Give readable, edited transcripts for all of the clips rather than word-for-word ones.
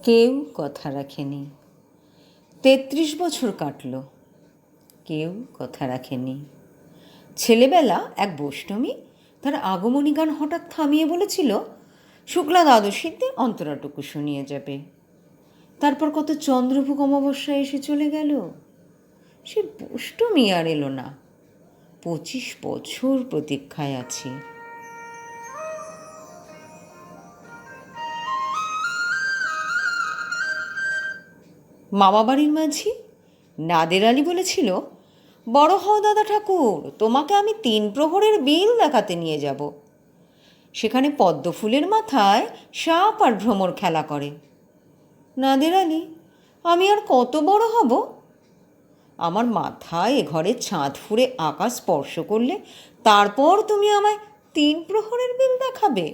কেউ কথা রাখেনি। ৩৩ বছর কাটল, কেউ কথা রাখেনি। ছেলেবেলা এক বৈষ্ণবী তার আগমনী গান হঠাৎ থামিয়ে বলেছিল, শুক্লা দ্বাদশীতে অন্তরাটুকু শুনিয়ে যাবে। তারপর কত চন্দ্রভোগ অমাবস্যা এসে চলে গেল, সে বৈষ্ণবী আর এলো না। ২৫ বছর প্রতীক্ষায় আছি। মামাবাড়ির মাঝি নাদের আলী বলেছিল, বড় হও দাদা ঠাকুর, তোমাকে আমি ৩ প্রহরের বিল দেখাতে নিয়ে যাব। সেখানে পদ্মফুলের মাথায় সাপ আর ভ্রমর খেলা করে। নাদের আলী, আমি আর কত বড় হব? আমার মাথায় এ ঘরে ছাদ ফুঁড়ে আকাশ স্পর্শ করলে তারপর তুমি আমায় ৩ প্রহরের বিল দেখাবে?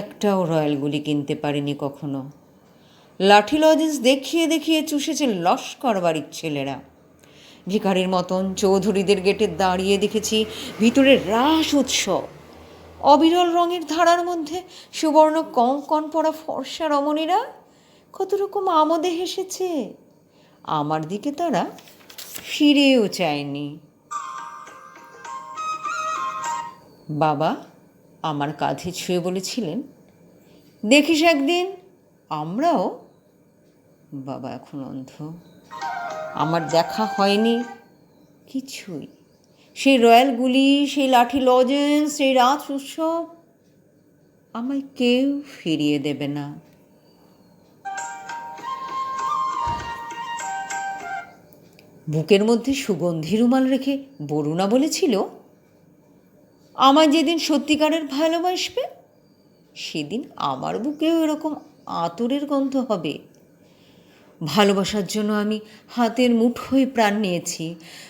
একটাও রয়্যালগুলি কিনতে পারেনি কখনো। লাঠি লজেন্স দেখিয়ে দেখিয়ে চুষেছে লস্কর বাড়ির ছেলেরা। ভিখারির মতন চৌধুরীদের গেটে দাঁড়িয়ে দেখেছি ভিতরে রাস উৎসব। অবিরল রঙের ধারার মধ্যে সুবর্ণ কঙ্কণ পরা ফর্সা রমণীরা কত রকম আমোদে হেসেছে। আমার দিকে তারা ফিরেও চায়নি। বাবা আমার কাঁধে ছুঁয়ে বলেছিলেন, দেখিস একদিন আমরাও। বাবা এখন অন্ধ, আমার দেখা হয়নি কিছুই। সেই রয়্যালগুলি, সেই লাঠি লজেন্স, সেই রাত উৎসব আমায় কেউ ফিরিয়ে দেবে না। বুকের মধ্যে সুগন্ধি রুমাল রেখে বরুণা বলেছিল, আমায় যেদিন সত্যিকারের ভালোবাসবে সেদিন আমার বুকেও এরকম আতরের গন্ধ হবে। ভালোবাসার জন্য আমি হাতের মুঠোয় প্রাণ নিয়েছি।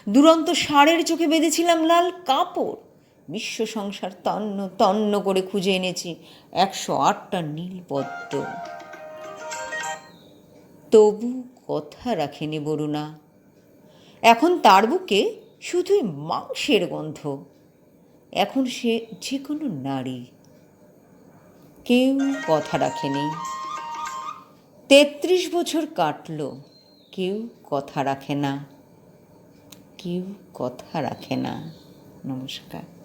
দুরন্ত ষাঁড়ের চোখে বেঁধেছিলাম লাল কাপড়। বিশ্ব সংসার তন্ন তন্ন করে খুঁজে এনেছি ১০৮টা নীলপদ্ম। তবু কথা রাখেনি বরুণা। এখন তার বুকে শুধুই মাংসের গন্ধ। এখন সে যে কোনো নারী। কেউ কথা রাখেনি। ৩৩ বছর কাটল, কেউ কথা রাখে না, কেউ কথা রাখে না। নমস্কার।